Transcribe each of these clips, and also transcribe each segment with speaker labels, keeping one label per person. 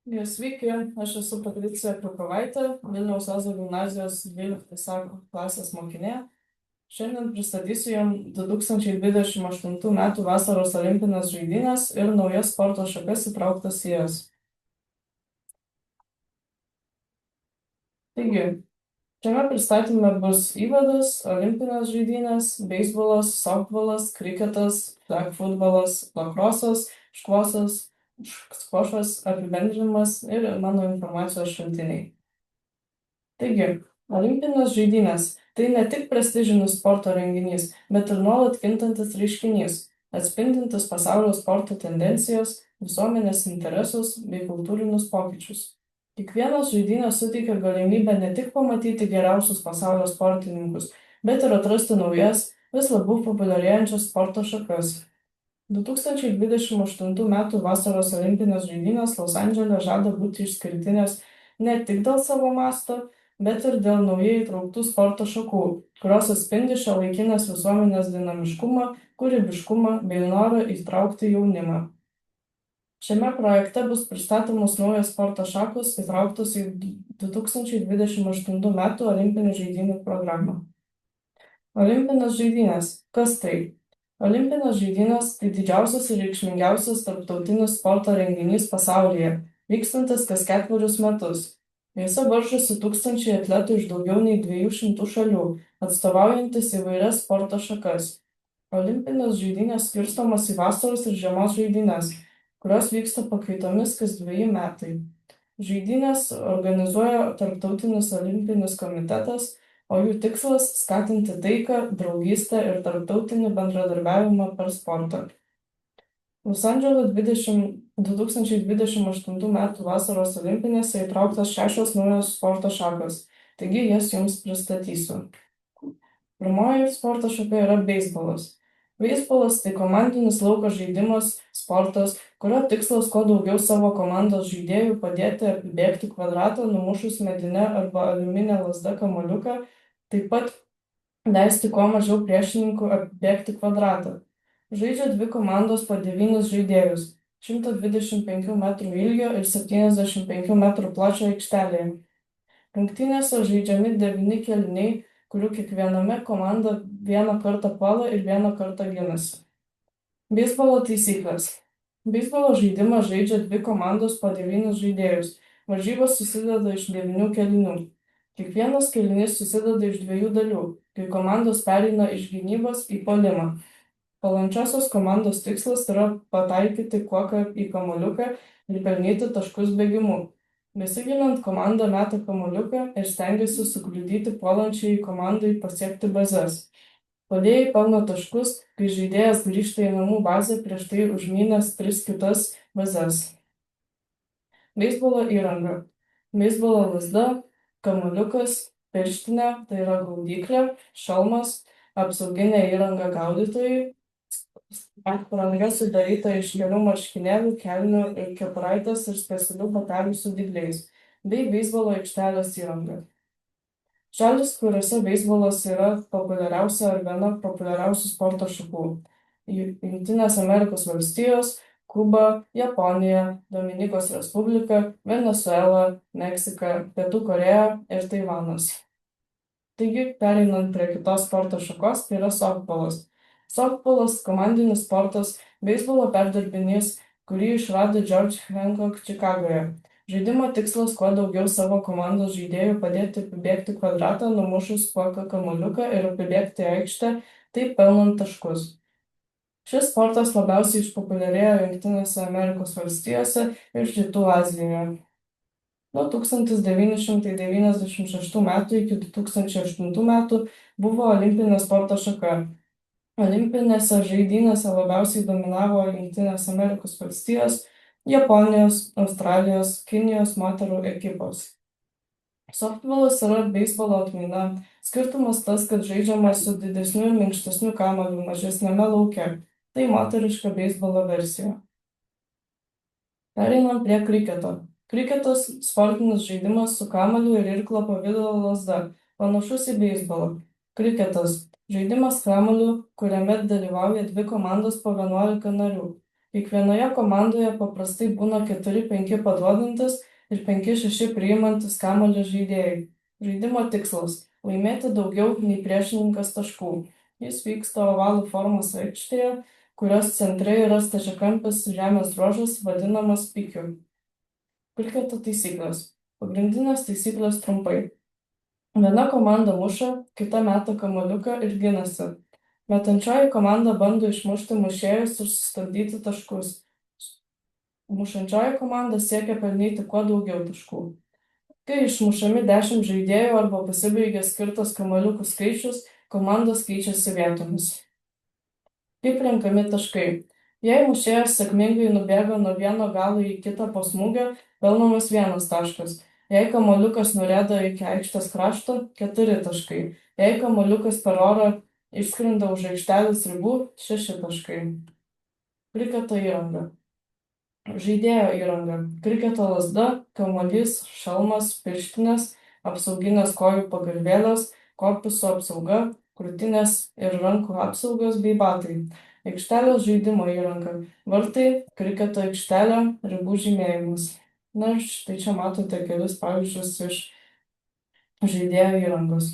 Speaker 1: Sveiki, aš esu Patricija Krukovaitė, Vilniaus Ozo gimnazijos 12 klasės mokinė. Šiandien pristatysiu Jums 2028 metų vasaros olimpinės žaidynės ir naujas sporto šakas įtrauktas į jas. Taigi, šiame pristatyme bus įvadas, olimpinės žaidynės, beisbolas, softbolas, kriketas, flag futbolas, lakrosas, skvošas, apibendrinimas ir mano informacijos šaltiniai. Taigi, olimpinės žaidynės tai ne tik prestižinis sporto renginys, bet ir nuolat kintantis reiškinys, atspindintis pasaulio sporto tendencijas, visuomenės interesus bei kultūrinius pokyčius. Kiekvienos žaidynės suteikia galimybę ne tik pamatyti geriausius pasaulio sportininkus, bet ir atrasti naujas, vis labiau populiarėjančias sporto šakas. 2028 m. vasaros olimpinės žaidynės Los Andžele žada būti išskirtinės ne tik dėl savo masto, bet ir dėl naujai įtrauktų sporto šakų, kurios atspindi šiuolaikinės visuomenės dinamiškumą, kūrybiškumą bei norą įtraukti jaunimą. Šiame projekte bus pristatomos naujos sporto šakos įtrauktos į 2028 m. olimpinių žaidynių programą. Olimpinės žaidynės. Kas tai? Olimpinės žaidynės tai didžiausias ir reikšmingiausias tarptautinis sporto renginys pasaulyje, vykstantis kas 4 metus. Jose varžosi tūkstančiai atletų iš daugiau nei 200 šalių, atstovaujantis įvairias sporto šakas. Olimpinės žaidynės skirstomos į vasaros ir žiemos žaidynes, kurios vyksta pakaitomis kas 2 metai. Žaidynės organizuoja Tarptautinis olimpinis komitetas, o jų tikslas – skatinti taiką, draugystę ir tarptautinį bendradarbiavimą per sportą. Los Andželo 2028 m. vasaros olimpinėse įtrauktos 6 naujos sporto šakos, taigi jas jums pristatysiu. Pirmoji sporto šaka yra beisbolas. Beisbolas tai komandinis lauko žaidimas, sportas, kurio tikslas kuo daugiau savo komandos žaidėjų padėti apibėgti kvadratą, numušus medinę arba aliuminę lazdą kamuoliuką, taip pat leisti kuo mažiau priešininkų apibėgti kvadratą. Žaidžia 2 komandos po 9 žaidėjus, 125 metrų ilgio ir 75 metrų pločio aikštelėje. Rungtynėse žaidžiami 9 kėliniai, kurių kiekviename komanda vieną kartą puola ir vieną kartą ginasi. Beisbolo taisyklės. Beisbolo žaidimą žaidžia 2 komandos po 9 žaidėjus. Varžybos susideda iš 9 kėlinių. Kiekvienas kėlinys susideda iš 2 dalių, kai komandos pereina iš gynybos į puolimą. Puolančiosios komandos tikslas yra pataikyti kuoką į kamuoliuką ir pelnyti taškus bėgimu. Besiginant, komanda meta kamuoliuką ir stengiasi sukliudyti puolančiai komandai pasiekti bazes. Puolėjai pelno taškus, kai žaidėjas grįžta į namų bazę prieš tai užmynęs 3 kitas bazes. Beisbolo įranga. Beisbolo lazda, kamuoliukas, pirštinė, tai yra gaudyklė, šalmas, apsauginė įranga gaudytojai, apranga sudaryta iš kelių marškinėlių, kelnių ir kepuraitės ir specialių batelių su dygliais, bei beisbolo aikštelės įranga. Šalys, kuriuose beisbolas yra populiariausia ar viena populiariausių sporto šakų – Jungtinės Amerikos valstijos, Kuba, Japonija, Dominikos Respublika, Venesuela, Meksika, Pietų Korėja ir Taivanas. Taigi, pereinant prie kitos sporto šakos, tai yra softbolas. Softbolas – komandinis sportas, beisbolo perdirbinys, kurį išrado George Hancock Čikagoje. Žaidimo tikslas kuo daugiau savo komandos žaidėjų padėti apibėgti kvadratą, numušus kuoką kamuoliuką ir apibėgti aikštę, taip pelnant taškus. Šis sportas labiausiai išpopuliarėjo Jungtinėse Amerikos valstijose ir Rytų Azijoje. Nuo 1996 metų iki 2008 metų buvo olimpinė sporto šaka. Olimpinėse žaidynėse labiausiai dominavo Jungtinės Amerikos valstijos, Japonijos, Australijos, Kinijos moterų ekipos. Softbolas yra beisbolo atmaina. Skirtumas tas, kad žaidžiama su didesniu ir minkštesniu kamuoliu mažesniame lauke. Tai moteriška beisbolo versija. Pereinam prie kriketo. Kriketas – sportinis žaidimas su kamuoliu ir irklo pavidalo lazda, panašus į beisbolą. Kriketas – žaidimas kamuoliu, kuriame dalyvauja 2 komandos po 11 narių. Kiekvienoje komandoje paprastai būna 4-5 paduodantys ir 5-6 priimantys kamuolį žaidėjai. Žaidimo tikslas - laimėti daugiau nei priešininkas taškų. Jis vyksta ovalų formos aikštėje, kurios centre yra stačiakampis žemės ruožas vadinamas pikiu. Kriketo taisyklės. Pagrindinės taisyklės trumpai. Viena komanda muša, kita meta kamuoliuką ir ginasi. Metančioji komanda bando išmušti mušėjus ir sustabdyti taškus. Mušančioji komanda siekia pelnyti kuo daugiau taškų. Kai išmušami 10 žaidėjų arba pasibaigia skirtas kamuoliukų skaičius, komandos keičiasi vietomis. Kaip renkami taškai? Jei mušėjas sėkmingai nubėga nuo vieno galo į kitą po smūgio, pelnomas 1 taškas. Jei kamuoliukas nurieda iki aikštės krašto, 4 taškai. Jei kamuoliukas per orą išskrenda už aikštelės ribų, 6 taškai. Kriketo įranga. Žaidėjo įranga. Kriketo lazda, kamuolys, šalmas, pirštinės, apsauginės kojų pagalvėlės, korpuso apsauga, krūtinės ir rankų apsaugos bei batai. Aikštelės žaidimo įranga. Vartai, kriketo aikštelė, ribų žymėjimas. Na ir štai čia matote kelis pavyzdžius iš žaidėjo įrangos.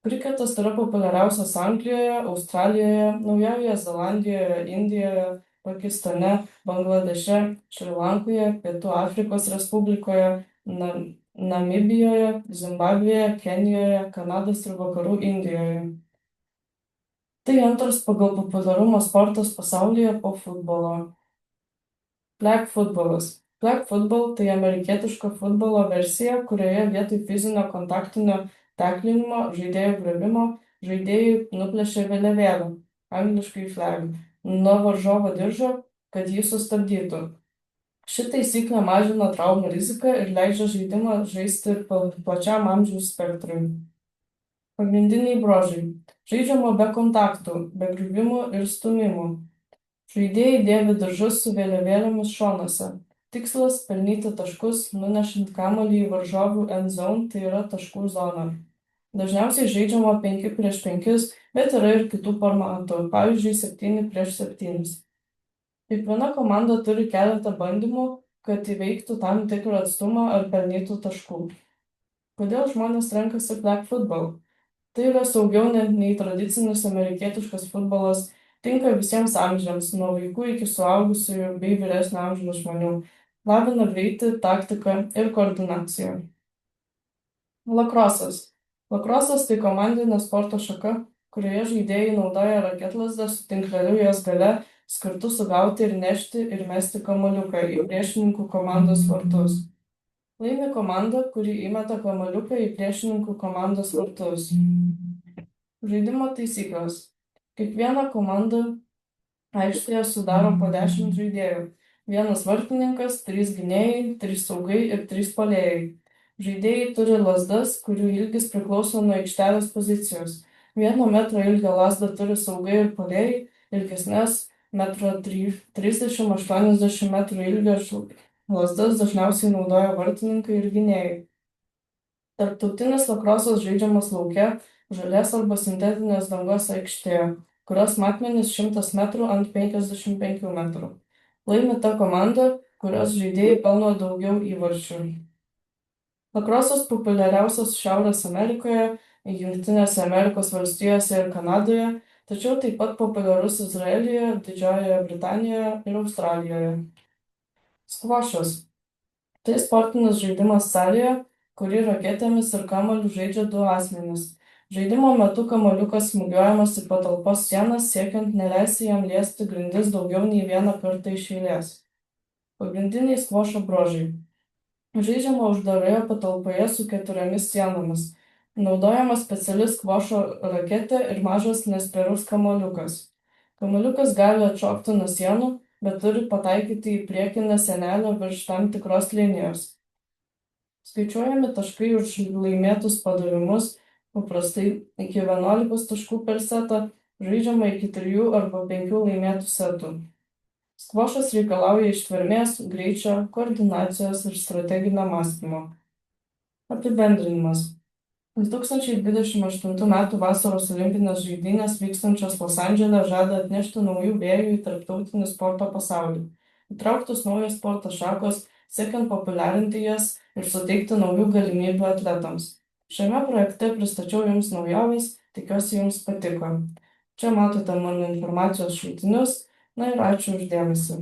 Speaker 1: Kriketas yra populiariausias Anglijoje, Australijoje, Naujojoje Zelandijoje, Indijoje, Pakistane, Bangladeše, Šri Lankoje, Pietų Afrikos Respublikoje, Namibijoje, Zimbabvėje, Kenijoje, Kanados ir Vakarų Indijoje. Tai antras pagal populiarumą sportas pasaulyje po futbolo. Flag futbolas. Flag football tai amerikietiško futbolo versija, kurioje vietoj fizinio kontaktinio teklinimo, žaidėjų griovimo, žaidėjai nuplėšia vėliavėlę, angliškai flag, nuo varžovo diržo, kad jį sustabdytų. Ši taisyklė mažina traumų riziką ir leidžia žaidimą žaisti plačiam amžiaus spektrui. Pagrindiniai bruožai. Žaidžiama be kontaktų, be griuvimų ir stūmimų. Žaidėjai dėvi diržus su vėliavėlėmis šonuose. Tikslas - pelnyti taškus, nunešant kamuolį į varžovų end zone, tai yra taškų zoną. Dažniausiai žaidžiama 5 prieš 5, bet yra ir kitų formatų, pavyzdžiui 7 prieš 7. Kiekviena komanda turi keletą bandymų, kad įveiktų tam tikrą atstumą ar pelnytų taškų. Kodėl žmonės renkasi flag football? Tai yra saugiau nei tradicinis amerikietiškas futbolas, tinka visiems amžiams, nuo vaikų iki suaugusiųjų bei vyresnio amžiaus žmonių, lavina greitį, taktiką ir koordinaciją. Lakrosas. Lakrosas tai komandinė sporto šaka, kurioje žaidėjai naudoja raketlazdę su tinkleliu jos gale, skirtu sugauti ir nešti ir mesti kamuoliuką į priešininkų komandos vartus. Laimi komanda, kuri įmeta kamuoliuką į priešininkų komandos vartus. Žaidimo taisyklės. Kiekviena komanda aikštėje sudaro po 10 žaidėjų. 1 vartininkas, 3 gynėjai, 3 saugai ir 3 puolėjai. Žaidėjai turi lazdas, kurių ilgis priklauso nuo aikštelės pozicijos. 1 metro ilgio lazdą turi saugai ir puolėjai, ilgesnės 1,30–1,80 m ilgio lazdas dažniausiai naudoja vartininkai ir gynėjai. Tarptautinis lakrosas žaidžiamas lauke, žolės arba sintetinės dangos aikštėje, kurios matmenys 100 metrų ant 55 metrų. Laimi ta komanda, kurios žaidėjai pelno daugiau įvarčių. Lakrosas populiariausias Šiaurės Amerikoje, Jungtinėse Amerikos valstijose ir Kanadoje, tačiau taip pat populiarus Izraelyje, Didžiojoje Britanijoje ir Australijoje. Skvošas. Tai sportinis žaidimas salėje, kurį raketėmis ir kamuoliu žaidžia 2 asmenys. Žaidimo metu kamuoliukas smūgiuojamas į patalpos sienas, siekiant neleisti jam liesti grindis daugiau nei 1 kartą iš eilės. Pagrindiniai skvošo bruožai. Žaidžiama uždaroje patalpoje su 4 sienomis. Naudojama speciali skvošo raketė ir mažas nespėrus kamuoliukas. Kamuoliukas gali atšokti nuo sienų, bet turi pataikyti į priekinę sienelę virš tam tikros linijos. Skaičiuojami taškai už laimėtus padavimus, paprastai iki 11 taškų per setą, žaidžiama iki 3 arba 5 laimėtų setų. Skvošas reikalauja ištvermės, greičio, koordinacijos ir strateginio mąstymo. Apibendrinimas. 2028 m. vasaros olimpinės žaidynės vykstančios Los Andžele žada atnešti naujų vėjų į tarptautinį sporto pasaulį. Įtrauktos naujos sporto šakos, siekiant populiarinti jas ir suteikti naujų galimybių atletams. Šiame projekte pristačiau jums naujoves, tikiuosi jums patiko. Čia matote mano informacijos šaltinius. Na ir ačiū už dėmesį.